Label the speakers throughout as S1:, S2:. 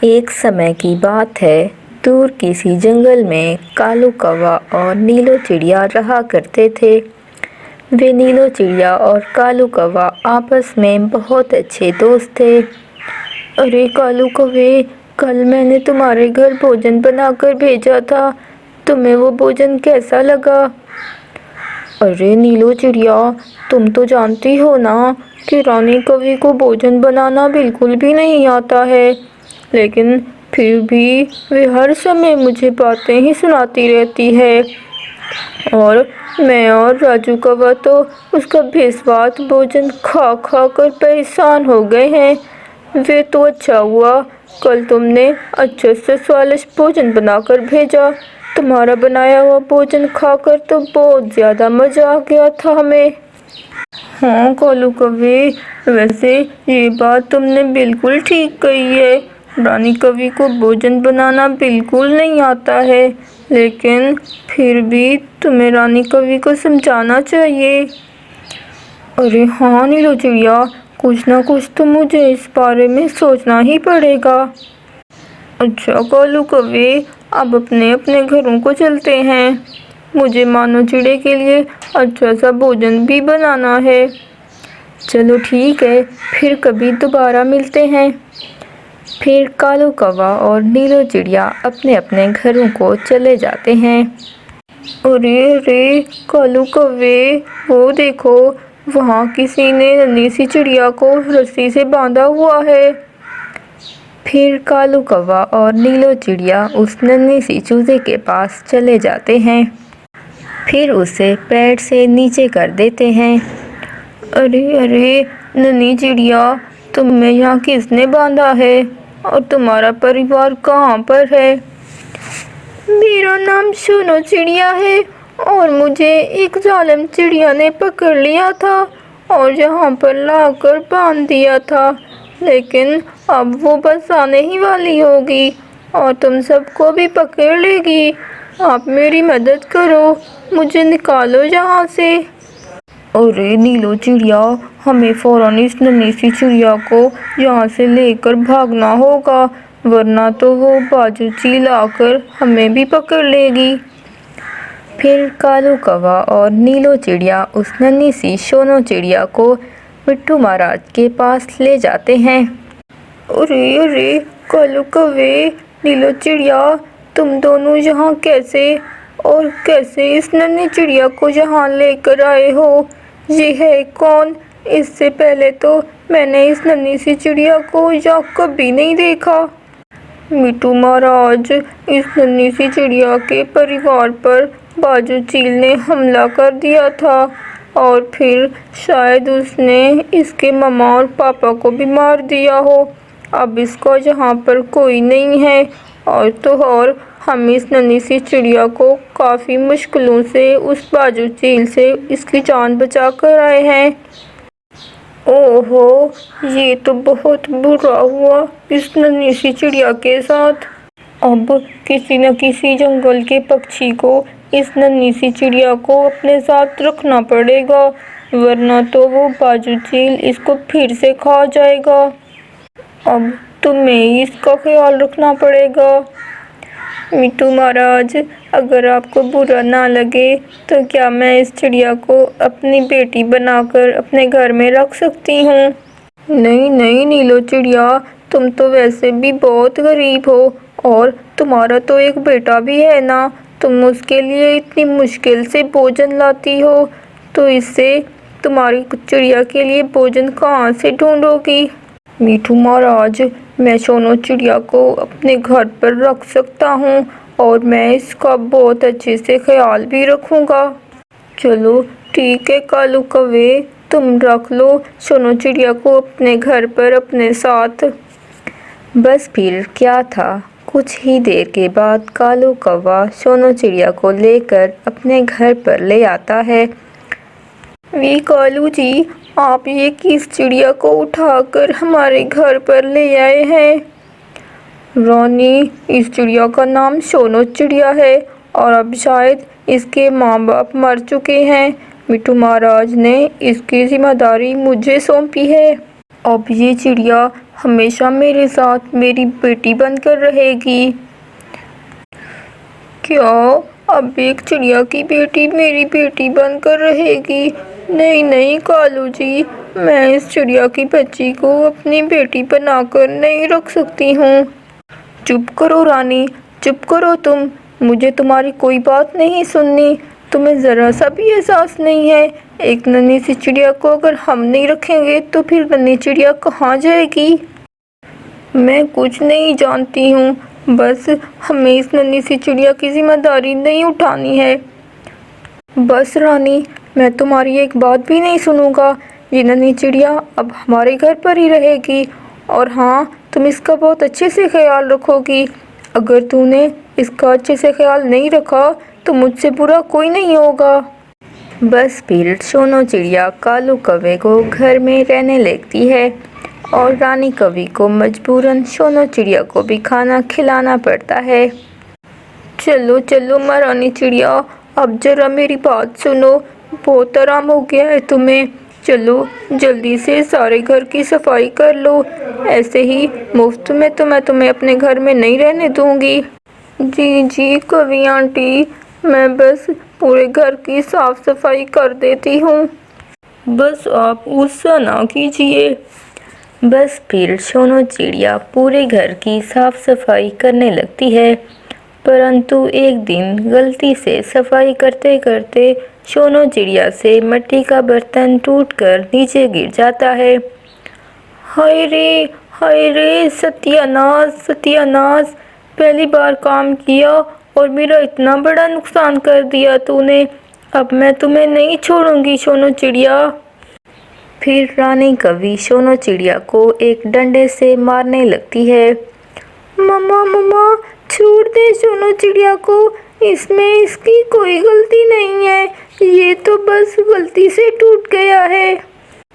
S1: एक समय की बात है। दूर किसी जंगल में कालू कौवा और नीलो चिड़िया रहा करते थे। वे नीलो चिड़िया और कालू कौवा आपस में बहुत अच्छे दोस्त थे। अरे कालू कौवे, कल मैंने तुम्हारे घर भोजन बनाकर भेजा था, तुम्हें वो भोजन कैसा लगा? अरे नीलो चिड़िया, तुम तो जानती हो ना कि रानी कौवे को भोजन बनाना बिल्कुल भी नहीं आता है, लेकिन फिर भी वे हर समय मुझे बातें ही सुनाती रहती है। और मैं और राजू कौवा तो उसका बेस्वाद भोजन खा खा कर परेशान हो गए हैं। वे तो अच्छा हुआ कल तुमने अच्छे से स्वादिष्ट भोजन बनाकर भेजा। तुम्हारा बनाया हुआ भोजन खाकर तो बहुत ज़्यादा मज़ा आ गया था हमें। हाँ कालू कौवे, वैसे ये बात तुमने बिल्कुल ठीक कही है। रानी कौवे को भोजन बनाना बिल्कुल नहीं आता है, लेकिन फिर भी तुम्हें रानी कौवे को समझाना चाहिए। अरे हाँ नीलो चिड़िया, कुछ ना कुछ तो मुझे इस बारे में सोचना ही पड़ेगा। अच्छा कालू कौवे, अब अपने अपने घरों को चलते हैं। मुझे मानो चिड़े के लिए अच्छा सा भोजन भी बनाना है। चलो ठीक है, फिर कभी दोबारा मिलते हैं। फिर कालू कौवा और नीलो चिड़िया अपने अपने घरों को चले जाते हैं। अरे अरे कालू कौवे, वो देखो, वहाँ किसी ने नन्ही सी चिड़िया को रस्सी से बांधा हुआ है। फिर कालू कौवा और नीलो चिड़िया उस नन्ही सी चूजे के पास चले जाते हैं। फिर उसे पेड़ से नीचे कर देते हैं। अरे अरे नन्ही चिड़िया, तुम्हें यहाँ किसने बांधा है और तुम्हारा परिवार कहाँ पर है? मेरा नाम सोनो चिड़िया है और मुझे एक जालिम चिड़िया ने पकड़ लिया था और यहाँ पर लाकर बांध दिया था, लेकिन अब वो बस आने ही वाली होगी और तुम सबको भी पकड़ लेगी। आप मेरी मदद करो, मुझे निकालो यहाँ से। अरे नीलो चिड़िया, हमें फ़ौरन इस नन्ही सी चिड़िया को यहाँ से लेकर भागना होगा, वरना तो वो बाजू चील आकर हमें भी पकड़ लेगी। फिर कालू कौवा और नीलो चिड़िया उस नन्ही सी सोनो चिड़िया को मिट्टू महाराज के पास ले जाते हैं। अरे अरे कालू कौवे, नीलो चिड़िया, तुम दोनों यहाँ कैसे इस नन्ही चिड़िया को यहाँ लेकर आए हो? ये है कौन? इससे पहले तो मैंने इस नन्ही सी चिड़िया को यहाँ कभी नहीं देखा। मिट्टू महाराज, इस नन्ही सी चिड़िया के परिवार पर बाजू चील ने हमला कर दिया था और फिर शायद उसने इसके मम्मा और पापा को भी मार दिया हो। अब इसका यहाँ पर कोई नहीं है और हम इस नन्ही सी चिड़िया को काफ़ी मुश्किलों से उस बाजू चील से इसकी जान बचा कर आए हैं। ओहो, ये तो बहुत बुरा हुआ इस नन्ही सी चिड़िया के साथ। अब किसी न किसी जंगल के पक्षी को इस नन्ही सी चिड़िया को अपने साथ रखना पड़ेगा, वरना तो वो बाजू चील इसको फिर से खा जाएगा। अब तुम्हें इसका ख्याल रखना पड़ेगा। मिट्टू महाराज, अगर आपको बुरा ना लगे तो क्या मैं इस चिड़िया को अपनी बेटी बनाकर अपने घर में रख सकती हूँ? नहीं नहीं नीलो चिड़िया, तुम तो वैसे भी बहुत गरीब हो और तुम्हारा तो एक बेटा भी है ना। तुम उसके लिए इतनी मुश्किल से भोजन लाती हो, तो इससे तुम्हारी चिड़िया के लिए भोजन कहाँ से ढूंढोगी? मिट्टू महाराज, मैं सोनो चिड़िया को अपने घर पर रख सकता हूँ और मैं इसका बहुत अच्छे से ख्याल भी रखूँगा। चलो ठीक है कालू कौवे, तुम रख लो सोनो चिड़िया को अपने घर पर अपने साथ। बस फिर क्या था, कुछ ही देर के बाद कालू कौवा सोनो चिड़िया को लेकर अपने घर पर ले आता है। वी कालू जी, आप ये किस चिड़िया को उठाकर हमारे घर पर ले आए हैं? रानी, इस चिड़िया का नाम सोनो चिड़िया है और अब शायद इसके माँ बाप मर चुके हैं। मिट्टू महाराज ने इसकी जिम्मेदारी मुझे सौंपी है। अब ये चिड़िया हमेशा मेरे साथ मेरी बेटी बनकर रहेगी। क्या अब एक चिड़िया की बेटी मेरी बेटी बनकर रहेगी? नहीं नहीं कालू जी, मैं इस चिड़िया की बच्ची को अपनी बेटी बनाकर नहीं रख सकती हूँ। चुप करो रानी, चुप करो तुम। मुझे तुम्हारी कोई बात नहीं सुननी। तुम्हें ज़रा सा भी एहसास नहीं है, एक नन्ही सी चिड़िया को अगर हम नहीं रखेंगे तो फिर नन्ही चिड़िया कहाँ जाएगी? मैं कुछ नहीं जानती हूँ, बस हमें इस नन्ही सी चिड़िया की जिम्मेदारी नहीं उठानी है। बस रानी, मैं तुम्हारी एक बात भी नहीं सुनूंगा। ये नन्ही चिड़िया अब हमारे घर पर ही रहेगी। और हाँ, तुम इसका बहुत अच्छे से ख्याल रखोगी। अगर तूने इसका अच्छे से ख्याल नहीं रखा तो मुझसे बुरा कोई नहीं होगा। बस फिर सोनो चिड़िया कालू कौवे को घर में रहने लगती है और रानी कौवी को मजबूरन सोनो चिड़िया को भी खाना खिलाना पड़ता है। चलो चलो महारानी चिड़िया, अब जरा मेरी बात सुनो। बहुत आराम हो गया है तुम्हें। चलो जल्दी से सारे घर की सफाई कर लो। ऐसे ही मुफ्त में तो मैं तुम्हें अपने घर में नहीं रहने दूंगी। जी जी कवि आंटी, मैं बस पूरे घर की साफ सफाई कर देती हूँ। बस आप गुस्सा ना कीजिए। बस फिर सोनो चिड़िया पूरे घर की साफ सफाई करने लगती है, परंतु एक दिन गलती से सफाई करते करते सोनो चिड़िया से मिट्टी का बर्तन टूटकर नीचे गिर जाता है। हाय रे सत्यानाश सत्यानाश, पहली बार काम किया और मेरा इतना बड़ा नुकसान कर दिया तूने। अब मैं तुम्हें नहीं छोड़ूंगी सोनो चिड़िया। फिर रानी कौवी सोनो चिड़िया को एक डंडे से मारने लगती है। मम्मा मम्मा, छोड़ दे सोनो चिड़िया को, इसमें इसकी कोई गलती नहीं है, ये तो बस गलती से टूट गया है।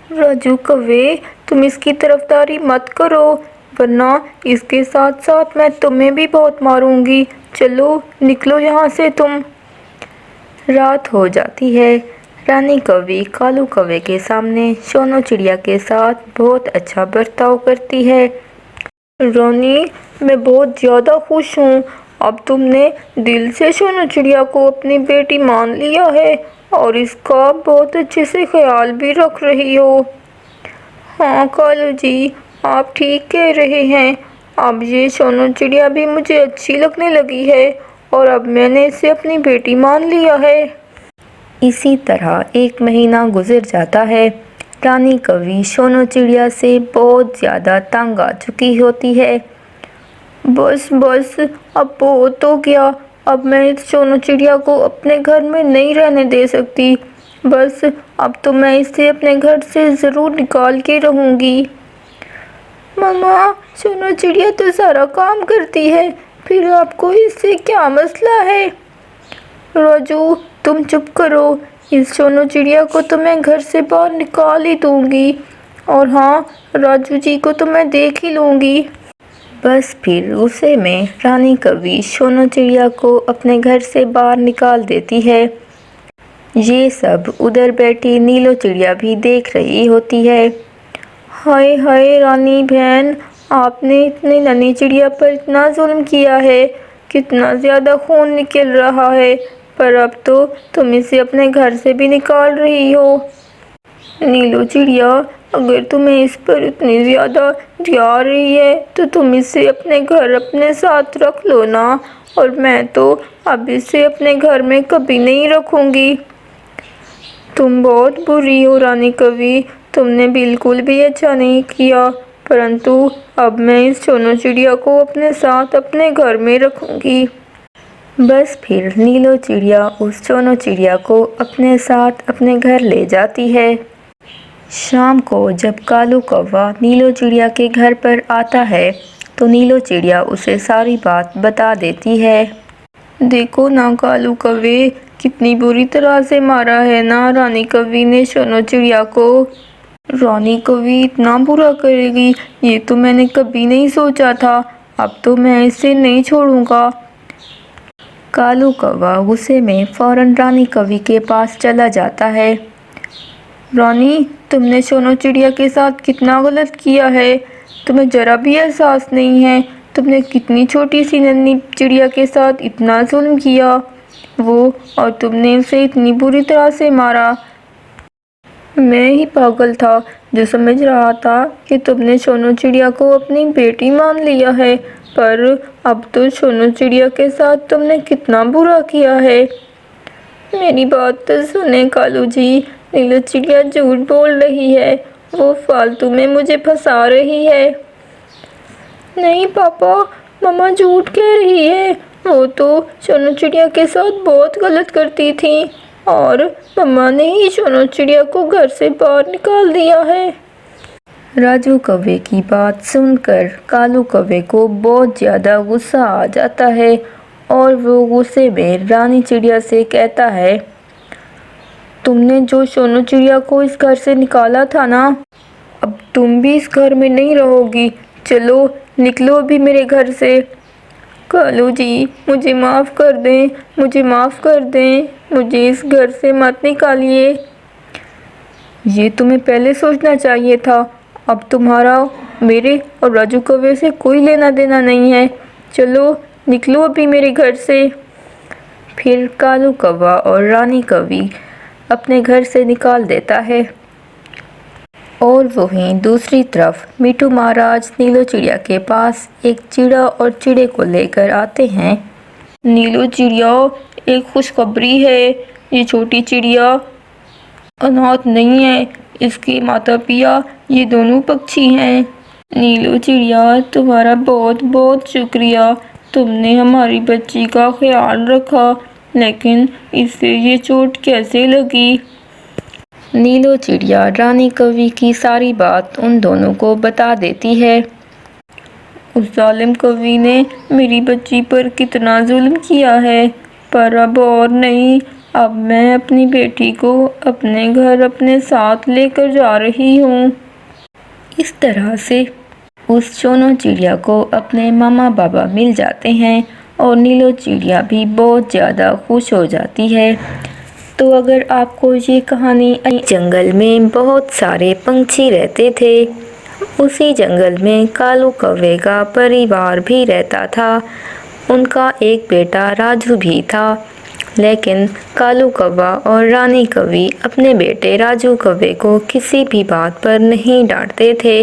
S1: राजू कौवे, तुम इसकी तरफदारी मत करो, वरना इसके साथ साथ मैं तुम्हें भी बहुत मारूंगी। चलो निकलो यहाँ से तुम। रात हो जाती है। रानी कौवी कालू कौवे के सामने सोनो चिड़िया के साथ बहुत अच्छा बर्ताव करती है। रानी, मैं बहुत ज़्यादा खुश हूँ। अब तुमने दिल से सोनो चिड़िया को अपनी बेटी मान लिया है और इसका बहुत अच्छे से ख्याल भी रख रही हो। हाँ कालू जी, आप ठीक कह रहे हैं। अब ये सोनो चिड़िया भी मुझे अच्छी लगने लगी है और अब मैंने इसे अपनी बेटी मान लिया है। इसी तरह एक महीना गुजर जाता है। रानी कौवी सोनो चिड़िया से बहुत ज़्यादा तंग आ चुकी होती है। बस बस, अब बहुत हो गया। अब मैं इस सोनो चिड़िया को अपने घर में नहीं रहने दे सकती। बस अब तो मैं इसे अपने घर से ज़रूर निकाल के रहूँगी। मम्मा, सोनो चिड़िया तो सारा काम करती है, फिर आपको इससे क्या मसला है? राजू, तुम चुप करो। इस सोनो चिड़िया को तो मैं घर से बाहर निकाल ही दूँगी। और हाँ, राजू जी को तो मैं देख ही लूँगी। बस फिर गुस्से में रानी कौवी सोनो चिड़िया को अपने घर से बाहर निकाल देती है। ये सब उधर बैठी नीलो चिड़िया भी देख रही होती है। हाय हाय रानी बहन, आपने इतनी नन्ही चिड़िया पर इतना जुल्म किया है, कितना ज़्यादा खून निकल रहा है, पर अब तो तुम इसे अपने घर से भी निकाल रही हो। नीलो चिड़िया, अगर तुम्हें इस पर इतनी ज़्यादा दया आ रही है तो तुम इसे अपने घर अपने साथ रख लो ना, और मैं तो अब इसे अपने घर में कभी नहीं रखूँगी। तुम बहुत बुरी हो रानी कौवी, तुमने बिल्कुल भी अच्छा नहीं किया, परंतु अब मैं इस सोनो चिड़िया को अपने साथ अपने घर में रखूँगी। बस फिर नीलो चिड़िया उस सोनो चिड़िया को अपने साथ अपने घर ले जाती है। शाम को जब कालू कौवा नीलो चिड़िया के घर पर आता है तो नीलो चिड़िया उसे सारी बात बता देती है। देखो ना कालू कौवे, कितनी बुरी तरह से मारा है ना रानी कौवी ने सोनो चिड़िया को। रानी कौवी इतना बुरा करेगी, ये तो मैंने कभी नहीं सोचा था। अब तो मैं इसे नहीं छोड़ूंगा। कालू कौवा गुस्से में फौरन रानी कौवी के पास चला जाता है। रानी, तुमने सोनो चिड़िया के साथ कितना गलत किया है। तुम्हें ज़रा भी एहसास नहीं है तुमने कितनी छोटी सी नन्ही चिड़िया के साथ इतना जुल्म किया वो, और तुमने उसे इतनी बुरी तरह से मारा। मैं ही पागल था जो समझ रहा था कि तुमने सोनू चिड़िया को अपनी बेटी मान लिया है, पर अब तो सोनू चिड़िया के साथ तुमने कितना बुरा किया है। मेरी बात तो सुने कालू जी, नीलू चिड़िया झूठ बोल रही है, वो फालतू में मुझे फंसा रही है। नहीं पापा, मम्मा झूठ कह रही है, वो तो सोनू चिड़िया के साथ बहुत गलत करती थी और मम्मा ने ही सोनू चिड़िया को घर से बाहर निकाल दिया है। राजू कौवे की बात सुनकर कालू कौवे को बहुत ज़्यादा गुस्सा आ जाता है और वो गुस्से में रानी चिड़िया से कहता है, तुमने जो सोनू चिड़िया को इस घर से निकाला था ना, अब तुम भी इस घर में नहीं रहोगी। चलो निकलो अभी मेरे घर से। कालू जी मुझे माफ़ कर दें, मुझे माफ़ कर दें, मुझे इस घर से मत निकालिए। ये तुम्हें पहले सोचना चाहिए था। अब तुम्हारा मेरे और राजू कौवे से कोई लेना देना नहीं है। चलो निकलो अभी मेरे घर से। फिर कालू कौवा और रानी कौवी अपने घर से निकाल देता है। और वहीं दूसरी तरफ मिठू महाराज नीलू चिड़िया के पास एक चिड़ा और चिड़े को लेकर आते हैं। नीलू चिड़िया, एक खुशखबरी है, ये छोटी चिड़िया अनाथ नहीं है, इसके माता पिता ये दोनों पक्षी हैं। नीलू चिड़िया तुम्हारा बहुत बहुत शुक्रिया, तुमने हमारी बच्ची का ख्याल रखा, लेकिन इससे ये चोट कैसे लगी। नीलू चिड़िया रानी कौवी की सारी बात उन दोनों को बता देती है। उस जालिम कौवी ने मेरी बच्ची पर कितना जुल्म किया है, पर अब और नहीं, अब मैं अपनी बेटी को अपने घर अपने साथ लेकर जा रही हूँ। इस तरह से उस सोनू चिड़िया को अपने मामा बाबा मिल जाते हैं और नीलू चिड़िया भी बहुत ज़्यादा खुश हो जाती है। तो अगर आपको ये कहानी, जंगल में बहुत सारे पंछी रहते थे, उसी जंगल में कालू कौवे का परिवार भी रहता था। उनका एक बेटा राजू भी था, लेकिन कालू कौवा और रानी कौवी अपने बेटे राजू कौवे को किसी भी बात पर नहीं डांटते थे।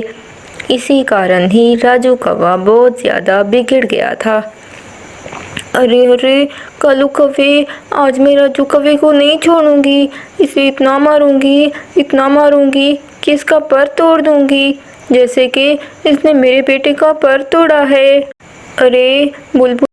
S1: इसी कारण ही राजू कौवा बहुत ज़्यादा बिगड़ गया था। अरे अरे कालू कौवे, आज मैं राजू कौवे को नहीं छोड़ूंगी, इसे इतना मारूंगी कि इसका पर तोड़ दूंगी, जैसे कि इसने मेरे बेटे का पर तोड़ा है। अरे बुलबुल